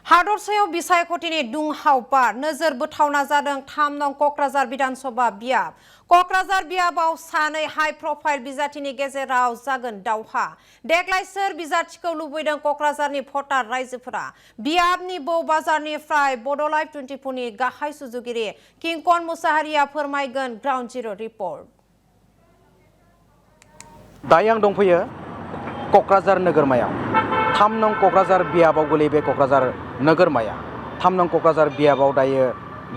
हादरसायाव बिसायख'थिनि दुंहावपा नोजोर बोथावना जादों 3 नं क'क्राझार विधानसभा बियाब। क'क्राझार बियाबाव सानै हाइ प्रफाइल बिजाथिनि गेजेराव जागोन दावहा। देग्लाय सोर बिजाथिखौ लुबैदों क'क्राझारनि भटार रायजोफोरा? बियाबनि बौ बाजारनिफ्राय बड' लाइभ 24 नि गाहाय सुजुगिरि किंकन मुसाहारिया फोरमायगोन ग्राउन्ड जिर' रिपर्ट। दायो आं दंफैयो क'क्राझार नोगोरमायाव 3 नं क'क्राझार बियाबाव गोलैयो बे क'क्राझार नोगोरमाया 3 नं क'क्राझार बियाबाव दायो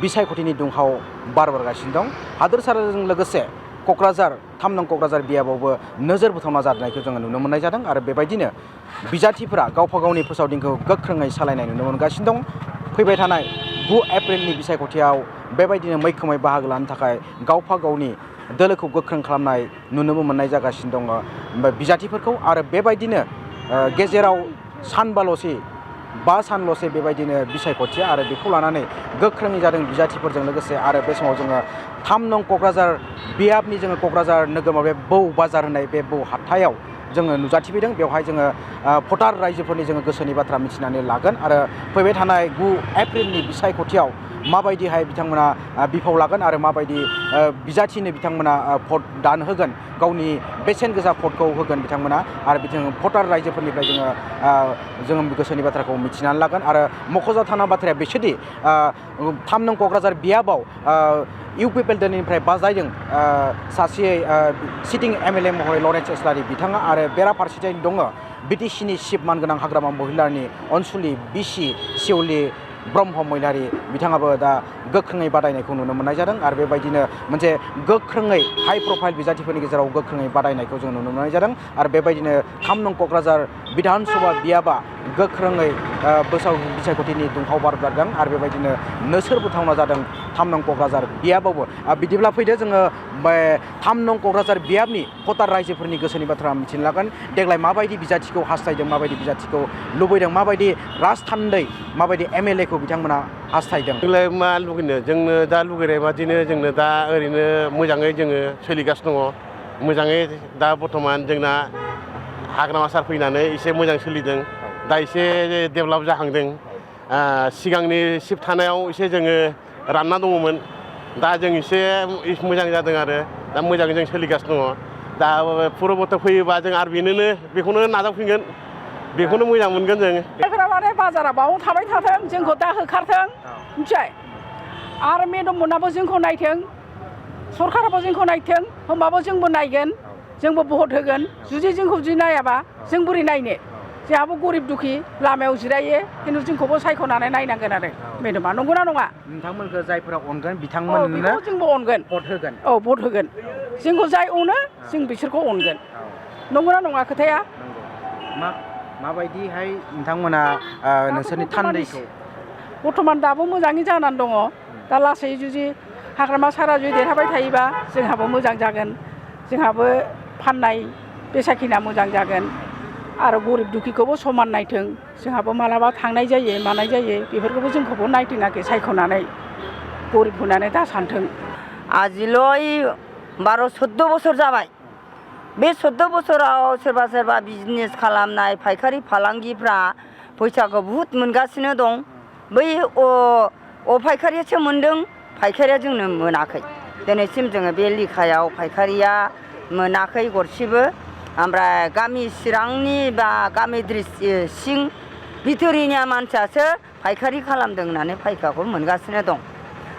बिसायख'थिनि दुंहाव बार बारगासिनो दं। हादोरसाजों लोगोसे क'क्राझार 3 नं क'क्राझार बियाबावबो नोजोर बोथावना जानायखौ जोङो नुनो मोननाय जादों आरो बेबायदिनो बिजाथिफोरा गावबा गावनि फोसावदिंखौ गोख्रोङै सालायनाय नुनो मोनगासिनो दं। फैबाय थानाय 9 एप्रिलनि बिसायख'थियाव बेबायदिनो मैखोमै बाहागो लानो थाखाय गावबा गावनि दोलोखौ गोख्रों खालामनाय नुनोबो मोननाय जागासिनो दङ बिजाथिफोरखौ आरो बेबायदिनो गेजेराव सानबाल'सै 5 सानल'सै बेबायदिनो बिसायख'थिया आरो बेखौ लानानै गोख्रोङै जादों बिजाथिफोरजों लोगोसे आरो बे समाव जोङो 3 नं क'क्राझार बियाबनि जोङो क'क्राझार नोगोरमा बे बौ बाजार होननाय बे बौ हाथायाव जोङो नुजाथिफैदों। बेवहाय जोङो भटार रायजोफोरनि जोङो गोसोनि बाथ्रा मिथिनानै लागोन आरो फैबाय थानाय 9 एप्रिलनि बिसायख'थियाव माबायदिहाय बिथांमोना बिफाव लागोन आरो माबायदि बिजाथिनो बिथांमोना भट दान होगोन गावनि बेसेन गोसा भटखौ होगोन बिथांमोना आरो बिथिं भटार रायजोफोरनिफ्राय जोङो गोसोनि बाथ्राखौ मिथिनानै लागोन आरो मख'जाथावना बाथ्राया बेसोदि 3 नं क'क्राझार बियाबाव इउ पि पि एल दलनिफ्राय बाजायदों सासे सिटिं MLA महरै लरेन्स इस्लारि बिथाङा आरो बेराफारसेथिं दङ BTCनि चिफ मानगोनां हाग्रामा महिलारनि अनसुलि बिसि शिवली ब्रह्म महिलारि बिथाङाबो दा गोख्रोङै बादायनायखौ नुनो मोननाय जादों आरो बेबायदिनो मोनसे गोख्रोङै हाइ प्रफाइल बिजाथिफोरनि गेजेराव गोख्रोङै बादायनायखौ जों नुनो मोननाय जादों आरो बेबायदिनो 3 नं क'क्राझार विधानसभा बियाबा गोख्रोङै बिसायख'थिनि दुंहाव बार बारदों आरो बेबायदिनो नोजोर बोथावना जादों 3 नं क'क्राझार बियाबावबो। बिदिब्ला फैदो जोङो बे 3 नं क'क्राझार बियाबनि भटार रायजोफोरनि गोसोनि बाथ्रा मिथिनो लागोन। देग्लाय माबायदि बिजाथिखौ हास्थायदों, माबायदि बिजाथिखौ लुबैदों, माबायदि राजथान्दै, माबायदि MLA खौ बिथांमोना हास्थायदों। जोंलाय मा लुगैनो, जोंनो दा लुगैनाय बादिनो जोंनो दा ओरैनो मोजाङै जोङो सोलिगासिनो दङ। मोजाङै दा बर्थमान जोंना हाग्रामा सार फैनानै एसे मोजां सोलिदों, दा एसे डेभेलप जाहांदों। सिगांनि सिफ्ट थानायाव एसे जोङो रानना दङमोन, दा जों एसे मोजां जादों आरो दा मोजाङै जों सोलिगासिनो दङ। दा पुरबत फैयोबा जों आरो बेखौनो नाजावफिनगोन, बेखौनो मोजां मोनगोन जों। माने बाजारा बावनो थाबाय थाथों, जोंखौ दा होखारथों मिथिबाय। आरो मेडममोनाबो जोंखौ नायथों, सरकाराबो जोंखौ नायथों, होमबाबो जोंबो नायगोन, जोंबो भट होगोन। जुदि जोंखौ जुदि नायाबा जों बोरै नायनो? जोंहाबो गरिब दुखि लामायाव जिरायो, खिन्थु जोंखौबो सायख'नानै नायनांगोन आरो मेडमा, नंगौना नङा? नोंथांमोनखौ जायफोरा अनगोन बिथांमोननो जोंबो अनगोन, भट होगोन। औ भट होगोन। जोंखौ जाय अनो जों बिसोरखौ अनगोन, नंगौना नङा खोथाया? माबायदिहाय नोंथांमोना नोंसोरनि थान्दैखौ? बर्थमान दाबो मोजाङै जानानै दङ। दा लासै जुदि हाग्रामा सारा जुदि देरहाबाय थायोबा जोंहाबो मोजां जागोन, जोंहाबो फाननाय बेसाखिना मोजां जागोन आरो गरिब दुखिखौबो समान नायथों। जोंहाबो मालाबा थांनाय जायो मानाय जायो, बेफोरखौबो जोंखौबो नायथोङाखै सायख'नानै, गरिब होनानै दा सानथों। आजिल'य 12-14 बोसोर जाबाय। बे 14 बोसोराव सोरबा सोरबा बिजनेस खालामनाय फायखारि फालांगिफ्रा फैसाखौ बुहुत मोनगासिनो दं। बै फायखारियासो मोनदों, फायखारिया जोंनो मोनाखै। दिनैसिम जोङो बे लेखायाव फायखारिया मोनाखै गरसेबो। ओमफ्राय गामि चिरांनि बा गामि सिं बिथोरिनि मानसियासो फायखारि खालामदों होननानै फायखाखौ मोनगासिनो दं।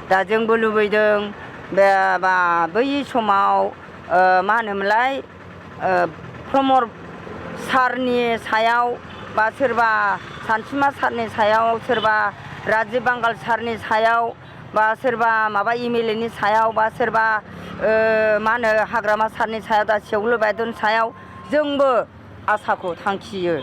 दा जोंबो लुबैदों बै समाव मा होनोमोनलाय प्रमद सारनि सायाव बा सोरबा सानसुमा सारनि सायाव, सोरबा राजिब बांगाल सारनि सायाव, बा सोरबा माबा MLA नि सायाव, बा सोरबा मा होनो हाग्रामा सारनि सायाव, दा सेवलु बायद'नि सायाव जोंबो आसाखौ थांखियो।